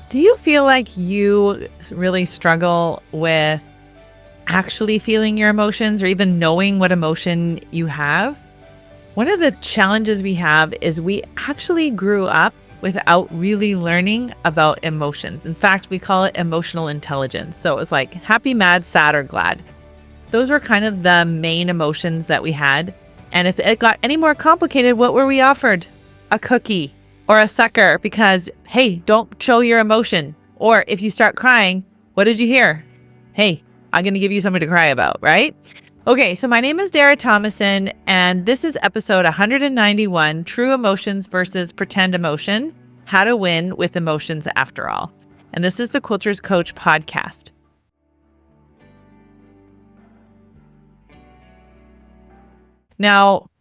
Do you feel like you really struggle with actually feeling your emotions or even knowing what emotion you have? One of the challenges we have is we actually grew up without really learning about emotions. In fact, we call it emotional intelligence. So it was like happy, mad, sad, or glad. Those were kind of the main emotions that we had. And if it got any more complicated, what were we offered? A cookie or a sucker because, hey, don't show your emotion. Or if you start crying, what did you hear? Hey, I'm going to give you something to cry about, right? Okay, so my name is Dara Tomasson, and this is episode 191, True Emotions versus Pretend Emotion, How to Win with Emotions After All. And this is the Quilter's Coach podcast. Now,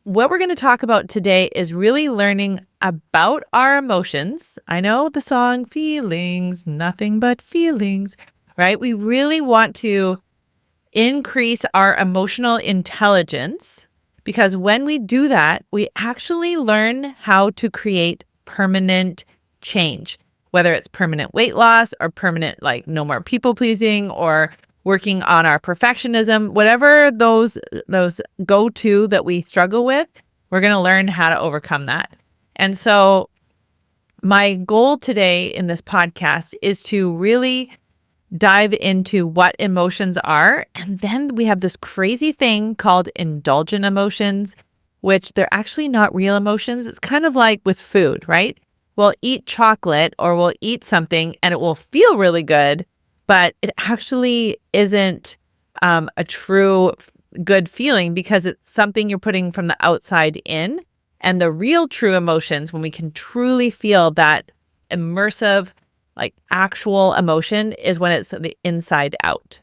what we're going to talk about today is really learning about our emotions. I know the song Feelings, Nothing But Feelings, right? We really want to increase our emotional intelligence because when we do that, we actually learn how to create permanent change, whether it's permanent weight loss or permanent, like no more people pleasing or working on our perfectionism, whatever those go-to that we struggle with, we're going to learn how to overcome that. And so my goal today in this podcast is to really dive into what emotions are. And then we have this crazy thing called indulgent emotions, which they're actually not real emotions. It's kind of like with food, right? We'll eat chocolate or we'll eat something and it will feel really good, but it actually isn't a true good feeling because it's something you're putting from the outside in. And the real true emotions, when we can truly feel that immersive, like actual emotion, is when it's the inside out.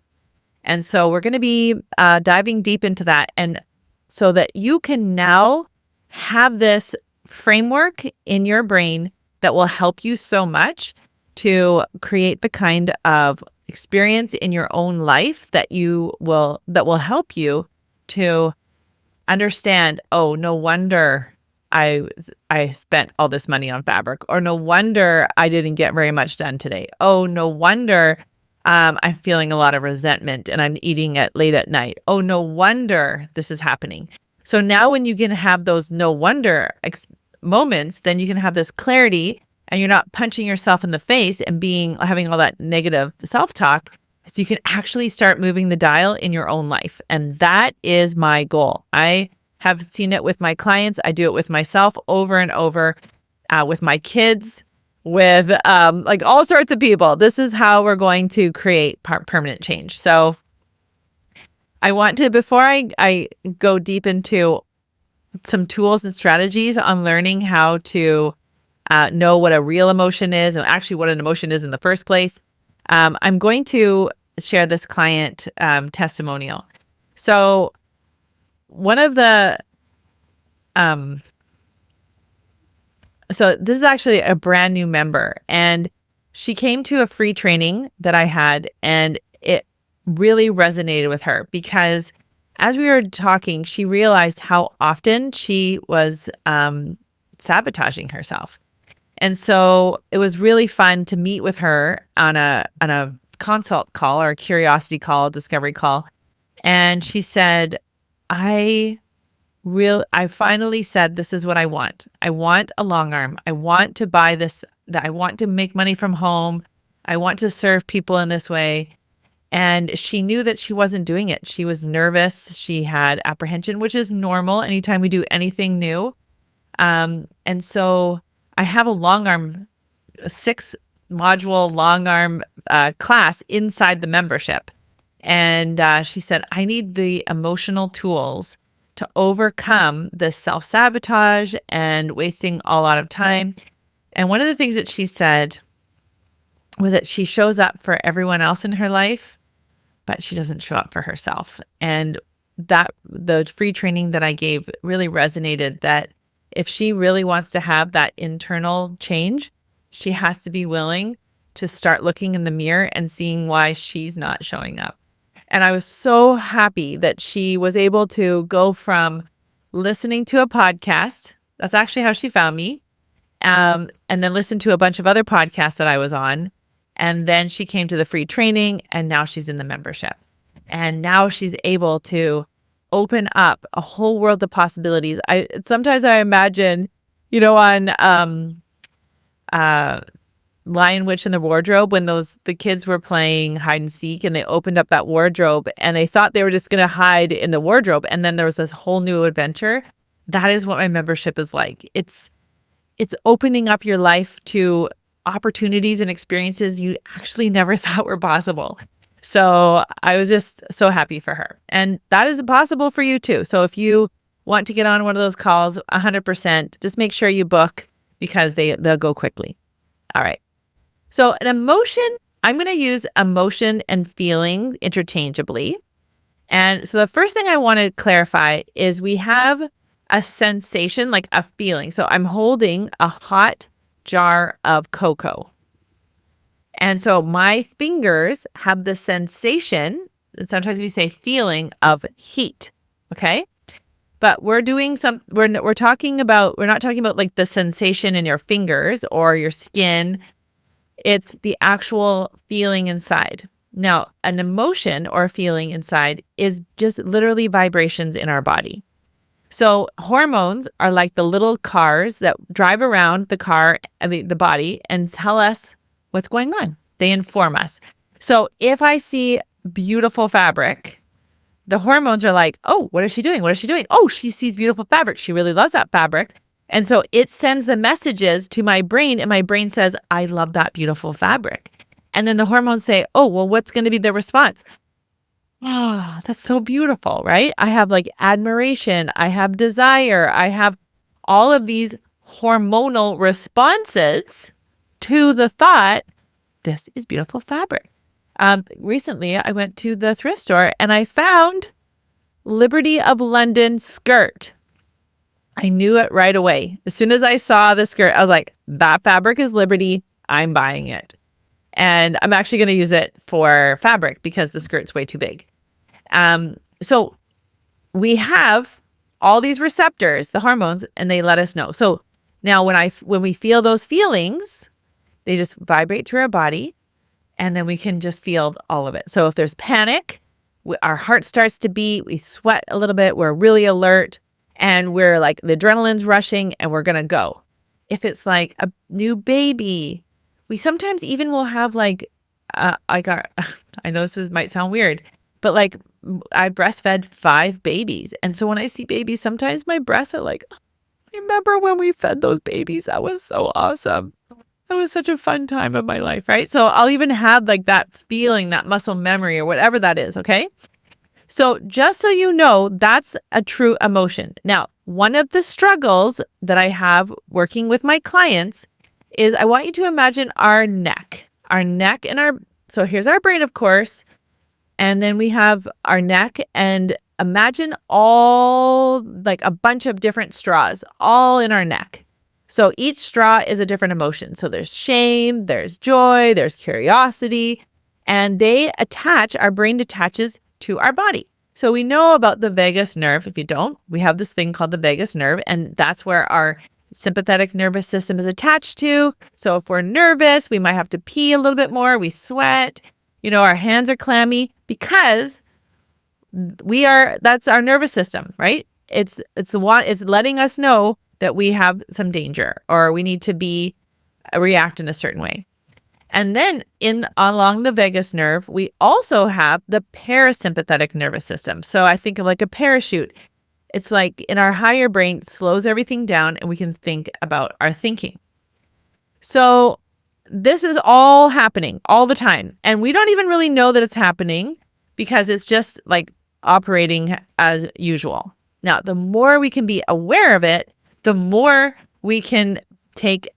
And so we're going to be diving deep into that. And so that you can now have this framework in your brain that will help you so much to create the kind of experience in your own life that will help you to understand, oh, no wonder I spent all this money on fabric, or no wonder I didn't get very much done today. Oh, no wonder I'm feeling a lot of resentment and I'm eating it late at night. Oh, no wonder this is happening. So now when you can have those no wonder moments, then you can have this clarity and you're not punching yourself in the face and having all that negative self-talk. So you can actually start moving the dial in your own life. And that is my goal. I have seen it with my clients. I do it with myself over and over, with my kids, with like all sorts of people. This is how we're going to create permanent change. So I want to, before I go deep into some tools and strategies on learning how to know what a real emotion is and actually what an emotion is in the first place, I'm going to share this client testimonial. So one of the, so this is actually a brand new member, and she came to a free training that I had, and it really resonated with her because as we were talking, she realized how often she was sabotaging herself. And so it was really fun to meet with her on a consult call or a curiosity call, discovery call. And she said, I finally said, this is what I want. I want a long arm. I want to buy this, that I want to make money from home. I want to serve people in this way. And she knew that she wasn't doing it. She was nervous. She had apprehension, which is normal anytime we do anything new. And so I have a long arm, a 6-module long arm class inside the membership. And she said, I need the emotional tools to overcome the self-sabotage and wasting a lot of time. And one of the things that she said was that she shows up for everyone else in her life, but she doesn't show up for herself. And that the free training that I gave really resonated, that if she really wants to have that internal change, she has to be willing to start looking in the mirror and seeing why she's not showing up. And I was so happy that she was able to go from listening to a podcast, that's actually how she found me, and then listened to a bunch of other podcasts that I was on. And then she came to the free training, and now she's in the membership. And now she's able to open up a whole world of possibilities. Sometimes I imagine, on Lion Witch in the Wardrobe, when the kids were playing hide and seek and they opened up that wardrobe and they thought they were just going to hide in the wardrobe, and then there was this whole new adventure. That is what my membership is like. It's opening up your life to opportunities and experiences you actually never thought were possible. So I was just so happy for her. And that is possible for you too. So if you want to get on one of those calls, 100%, just make sure you book, because they'll go quickly. All right. So an emotion, I'm going to use emotion and feeling interchangeably. And so the first thing I want to clarify is we have a sensation, like a feeling. So I'm holding a hot jar of cocoa. And so my fingers have the sensation, and sometimes we say feeling, of heat. Okay. But we're not talking about like the sensation in your fingers or your skin. It's the actual feeling inside. Now, an emotion or a feeling inside is just literally vibrations in our body. So hormones are like the little cars that drive around the body and tell us what's going on. They inform us. So if I see beautiful fabric, the hormones are like, oh, what is she doing? What is she doing? Oh, she sees beautiful fabric. She really loves that fabric. And so it sends the messages to my brain, and my brain says, I love that beautiful fabric. And then the hormones say, oh, well, what's going to be the response? Oh, that's so beautiful, right? I have like admiration. I have desire. I have all of these hormonal responses to the thought, this is beautiful fabric. Recently, I went to the thrift store and I found Liberty of London skirt. I knew it right away. As soon as I saw the skirt, I was like, that fabric is Liberty. I'm buying it. And I'm actually going to use it for fabric because the skirt's way too big. So we have all these receptors, the hormones, and they let us know. So now when we feel those feelings, they just vibrate through our body, and then we can just feel all of it. So if there's panic, our heart starts to beat, we sweat a little bit, we're really alert, and we're like, the adrenaline's rushing, and we're going to go. If it's like a new baby, we sometimes even will have like, I know might sound weird, but like I breastfed 5 babies. And so when I see babies, sometimes my breasts are like, remember when we fed those babies? That was so awesome. That was such a fun time of my life, right? So I'll even have like that feeling, that muscle memory or whatever that is, okay? So just so you know, that's a true emotion. Now, one of the struggles that I have working with my clients is I want you to imagine our neck so here's our brain, of course, and then we have our neck, and imagine all like a bunch of different straws all in our neck. So each straw is a different emotion. So there's shame, there's joy, there's curiosity, and our brain attaches to our body. So we know about the vagus nerve. If you don't, we have this thing called the vagus nerve, and that's where our sympathetic nervous system is attached to. So if we're nervous, we might have to pee a little bit more. We sweat, our hands are clammy because that's our nervous system, right? It's letting us know that we have some danger or we need to react in a certain way. And then along the vagus nerve, we also have the parasympathetic nervous system. So I think of like a parachute. It's like in our higher brain, slows everything down and we can think about our thinking. So this is all happening all the time. And we don't even really know that it's happening because it's just like operating as usual. Now, the more we can be aware of it, the more we can take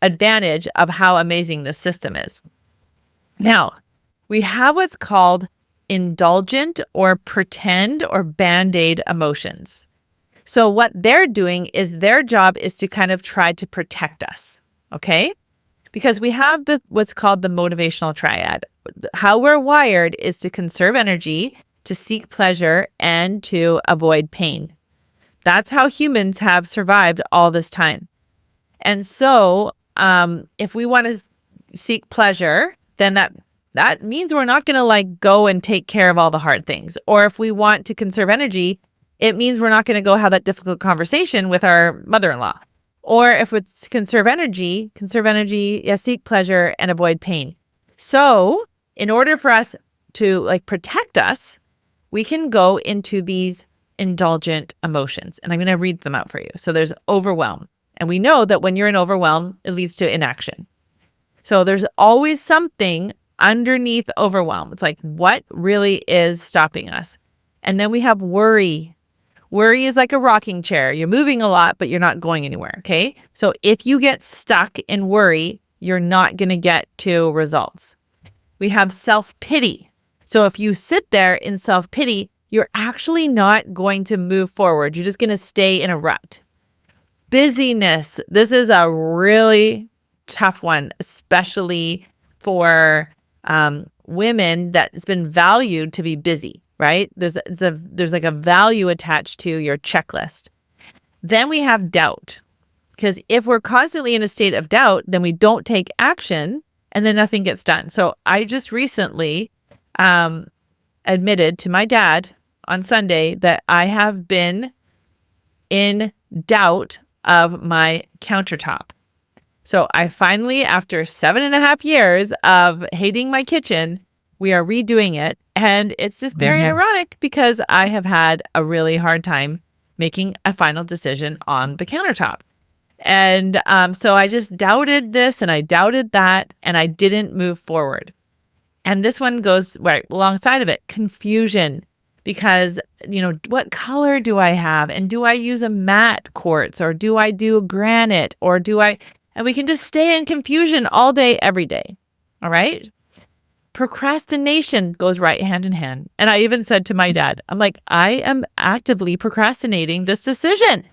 advantage of how amazing this system is. Now, we have what's called indulgent or pretend or band-aid emotions. So what they're doing is their job is to kind of try to protect us, okay? Because we have what's called the motivational triad. How we're wired is to conserve energy, to seek pleasure, and to avoid pain. That's how humans have survived all this time. And so if we want to seek pleasure, then that means we're not going to like go and take care of all the hard things. Or if we want to conserve energy, it means we're not going to go have that difficult conversation with our mother-in-law. Or if it's conserve energy, seek pleasure and avoid pain. So in order for us to like protect us, we can go into these indulgent emotions. And I'm going to read them out for you. So there's overwhelm. And we know that when you're in overwhelm, it leads to inaction. So there's always something underneath overwhelm. It's like, what really is stopping us? And then we have worry. Worry is like a rocking chair. You're moving a lot, but you're not going anywhere. Okay. So if you get stuck in worry, you're not going to get to results. We have self-pity. So if you sit there in self-pity, you're actually not going to move forward. You're just going to stay in a rut. Busyness. This is a really tough one, especially for women that it's been valued to be busy, right? There's like a value attached to your checklist. Then we have doubt, because if we're constantly in a state of doubt, then we don't take action and then nothing gets done. So I just recently admitted to my dad on Sunday that I have been in doubt of my countertop. So I finally, after 7.5 years of hating my kitchen, we are redoing it. And it's just very ironic because I have had a really hard time making a final decision on the countertop. And so I just doubted this and I doubted that and I didn't move forward. And this one goes right alongside of it, confusion. Because, what color do I have? And do I use a matte quartz or do I do granite or and we can just stay in confusion all day, every day. All right. Procrastination goes right hand in hand. And I even said to my dad, I'm like, I am actively procrastinating this decision.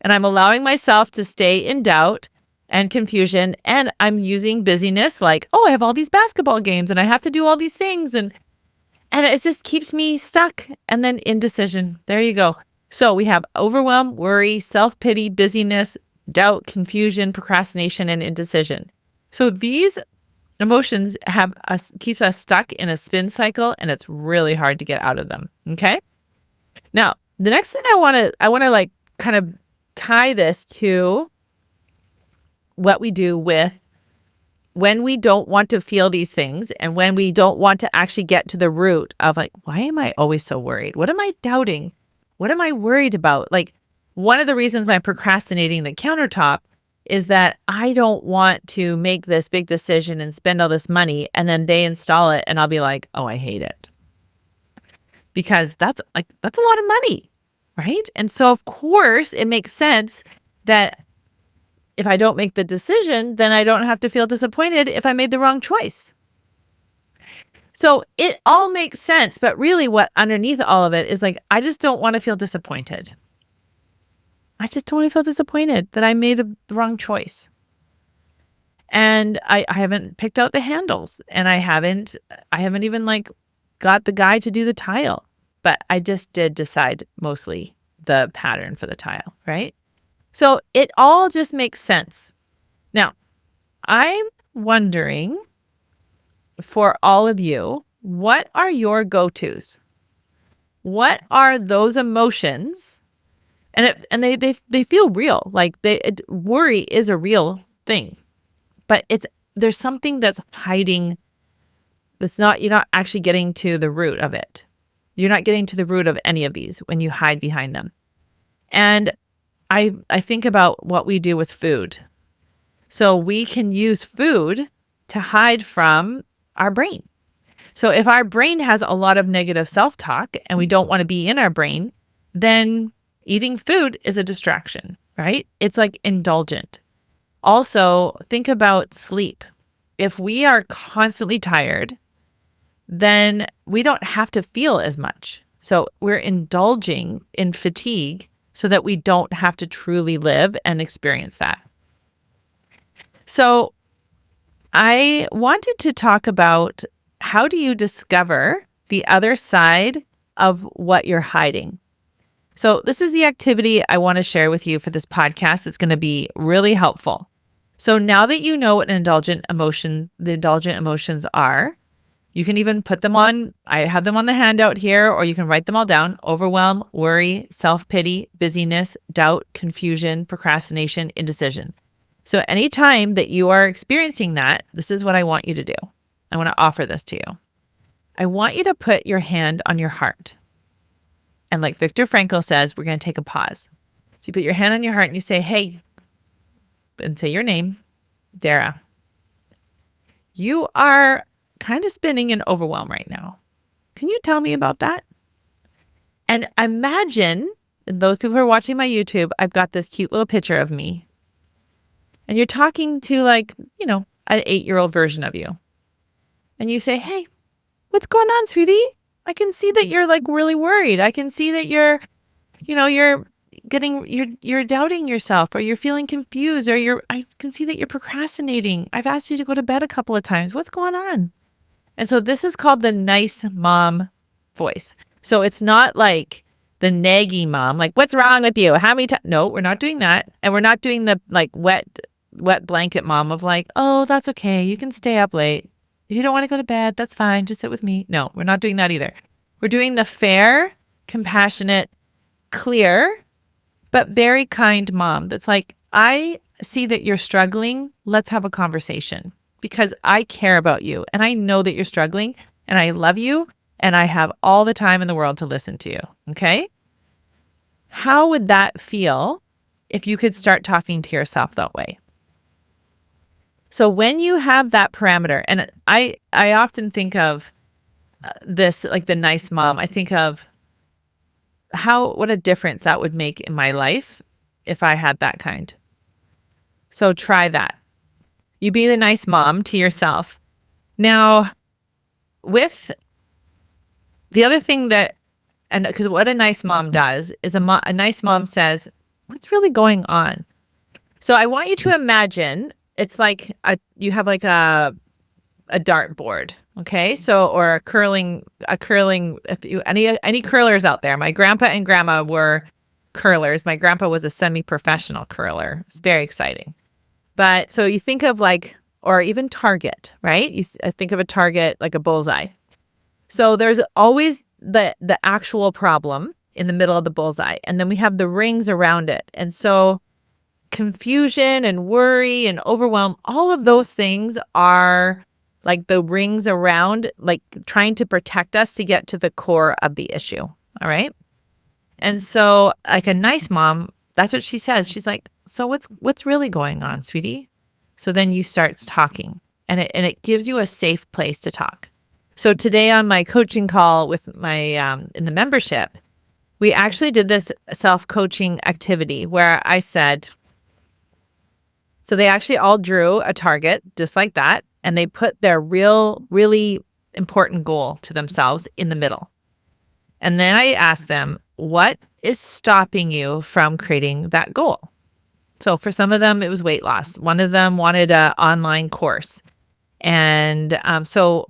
And I'm allowing myself to stay in doubt and confusion. And I'm using busyness like, I have all these basketball games and I have to do all these things. And it just keeps me stuck. And then indecision. There you go. So we have overwhelm, worry, self-pity, busyness, doubt, confusion, procrastination, and indecision. So these emotions keeps us stuck in a spin cycle, and it's really hard to get out of them. Okay. Now, the next thing I want to like kind of tie this to what we do with when we don't want to feel these things and when we don't want to actually get to the root of like, why am I always so worried? What am I doubting? What am I worried about? Like, one of the reasons I'm procrastinating the countertop is that I don't want to make this big decision and spend all this money and then they install it and I'll be like, oh, I hate it. Because that's a lot of money, right? And so of course it makes sense that if I don't make the decision, then I don't have to feel disappointed if I made the wrong choice. So it all makes sense, but really what underneath all of it is like, I just don't want to feel disappointed. I just don't want to feel disappointed that I made the wrong choice. And I haven't picked out the handles and I haven't even like got the guy to do the tile, but I just did decide mostly the pattern for the tile, right? So it all just makes sense. Now, I'm wondering for all of you, what are your go-tos? What are those emotions? And they feel real. Like worry is a real thing, but there's something that's hiding. You're not actually getting to the root of it. You're not getting to the root of any of these when you hide behind them. And I think about what we do with food. So we can use food to hide from our brain. So if our brain has a lot of negative self-talk and we don't want to be in our brain, then eating food is a distraction, right? It's like indulgent. Also, think about sleep. If we are constantly tired, then we don't have to feel as much. So we're indulging in fatigue so that we don't have to truly live and experience that. So I wanted to talk about how do you discover the other side of what you're hiding? So this is the activity I want to share with you for this podcast that's going to be really helpful. So now that you know what the indulgent emotions are, you can even put them on, I have them on the handout here, or you can write them all down: overwhelm, worry, self-pity, busyness, doubt, confusion, procrastination, indecision. So anytime that you are experiencing that, this is what I want you to do. I want to offer this to you. I want you to put your hand on your heart. And like Viktor Frankl says, we're going to take a pause. So you put your hand on your heart and you say, hey, and say your name, Dara. You are kind of spinning in overwhelm right now. Can you tell me about that? And imagine, those people who are watching my YouTube, I've got this cute little picture of me. And you're talking to like, an 8-year-old version of you. And you say, hey, what's going on, sweetie? I can see that you're like really worried. I can see that you're doubting yourself, or you're feeling confused, or I can see that you're procrastinating. I've asked you to go to bed a couple of times. What's going on? And so this is called the nice mom voice. So it's not like the naggy mom, like, what's wrong with you? How many times? No, we're not doing that. And we're not doing the like wet blanket mom of like, oh, that's okay. You can stay up late. If you don't want to go to bed, that's fine. Just sit with me. No, we're not doing that either. We're doing the fair, compassionate, clear, but very kind mom. That's like, I see that you're struggling. Let's have a conversation because I care about you and I know that you're struggling and I love you and I have all the time in the world to listen to you. Okay? How would that feel if you could start talking to yourself that way? So when you have that parameter, and I often think of this like the nice mom, I think of what a difference that would make in my life if I had that kind. So try that. You be the nice mom to yourself. Now, with the other thing because what a nice mom does is a nice mom says, what's really going on? So I want you to imagine it's like you have like a dartboard, okay? So or a curling. If you any curlers out there, my grandpa and grandma were curlers. My grandpa was a semi-professional curler. It's very exciting. But so you think of like, or even target, right? You think of a target like a bullseye. So there's always the actual problem in the middle of the bullseye, and then we have the rings around it, and so confusion and worry and overwhelm, all of those things are like the rings around, like trying to protect us to get to the core of the issue. All right. And so like a nice mom, that's what she says. She's like, so what's really going on, sweetie? So then you start talking and it gives you a safe place to talk. So today on my coaching call with my, in the membership, we actually did this self-coaching activity where I said, so they actually all drew a target just like that. And they put their really important goal to themselves in the middle. And then I asked them, what is stopping you from creating that goal? So for some of them, it was weight loss. One of them wanted an online course. And so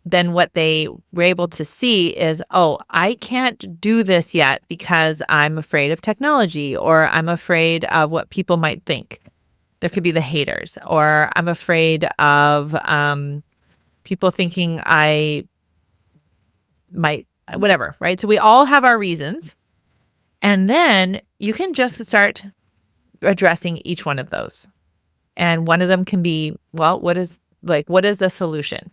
then what they were able to see is, oh, I can't do this yet because I'm afraid of technology, or I'm afraid of what people might think. There could be the haters, or I'm afraid of people thinking I might, whatever, right? So we all have our reasons. And then you can just start addressing each one of those. And one of them can be, well, what is the solution?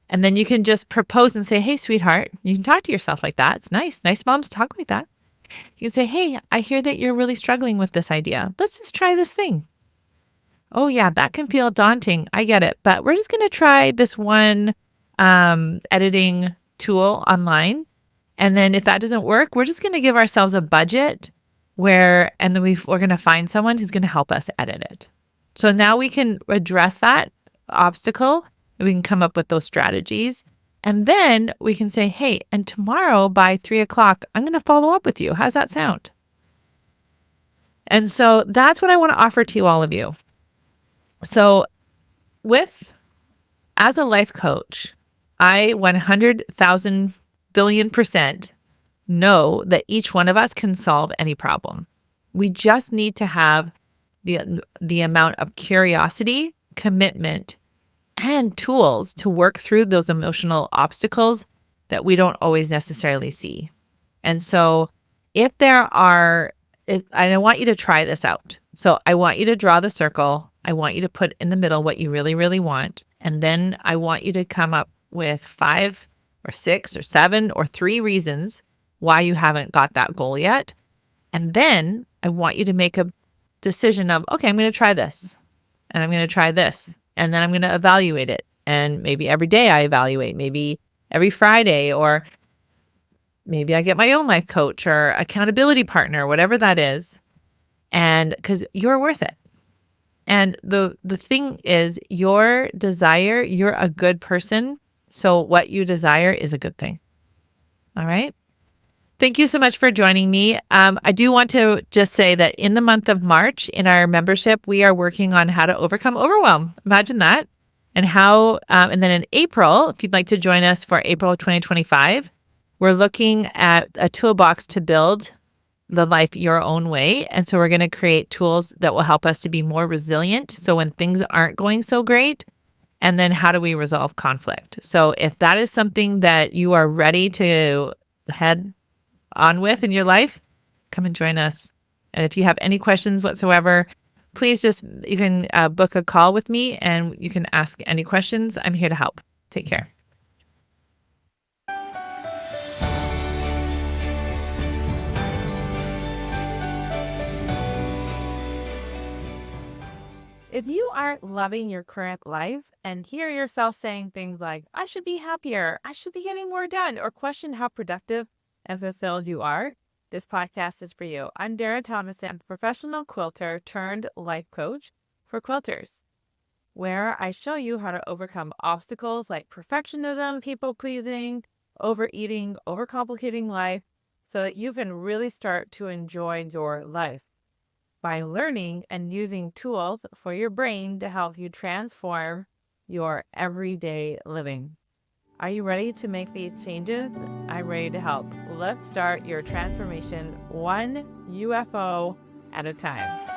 And then you can just propose and say, hey, sweetheart, you can talk to yourself like that. It's nice. Nice moms talk like that. You can say, hey, I hear that you're really struggling with this idea. Let's just try this thing. Oh, yeah, that can feel daunting. I get it. But we're just going to try this one editing tool online. And then if that doesn't work, we're just going to give ourselves a budget and then we're going to find someone who's going to help us edit it. So now we can address that obstacle and we can come up with those strategies. And then we can say, hey, and tomorrow by 3:00, I'm going to follow up with you. How's that sound? And so that's what I want to offer to all of you. So as a life coach, I 100,000 billion% know that each one of us can solve any problem. We just need to have the amount of curiosity, commitment, and tools to work through those emotional obstacles that we don't always necessarily see. And so if there are, and I want you to try this out. So I want you to draw the circle. I want you to put in the middle what you really, really want. And then I want you to come up with 5 or 6 or 7 or 3 reasons why you haven't got that goal yet. And then I want you to make a decision of, okay, I'm going to try this and I'm going to try this. And then I'm going to evaluate it. And maybe every day I evaluate, maybe every Friday, or maybe I get my own life coach or accountability partner, whatever that is. And because you're worth it. And the thing is, your desire, you're a good person. So what you desire is a good thing. All right. Thank you so much for joining me. I do want to just say that in the month of March, in our membership, we are working on how to overcome overwhelm. Imagine that. And how, and then in April, if you'd like to join us for April of 2025, we're looking at a toolbox to build the life your own way. And so we're going to create tools that will help us to be more resilient. So when things aren't going so great, and then how do we resolve conflict? So if that is something that you are ready to head on with in your life, come and join us. And if you have any questions whatsoever, please you can book a call with me and you can ask any questions. I'm here to help. Take care. If you aren't loving your current life and hear yourself saying things like, I should be happier, I should be getting more done, or question how productive and fulfilled you are, this podcast is for you. I'm Dara Tomasson, professional quilter turned life coach for quilters, where I show you how to overcome obstacles like perfectionism, people pleasing, overeating, overcomplicating life, so that you can really start to enjoy your life by learning and using tools for your brain to help you transform your everyday living. Are you ready to make these changes? I'm ready to help. Let's start your transformation one UFO at a time.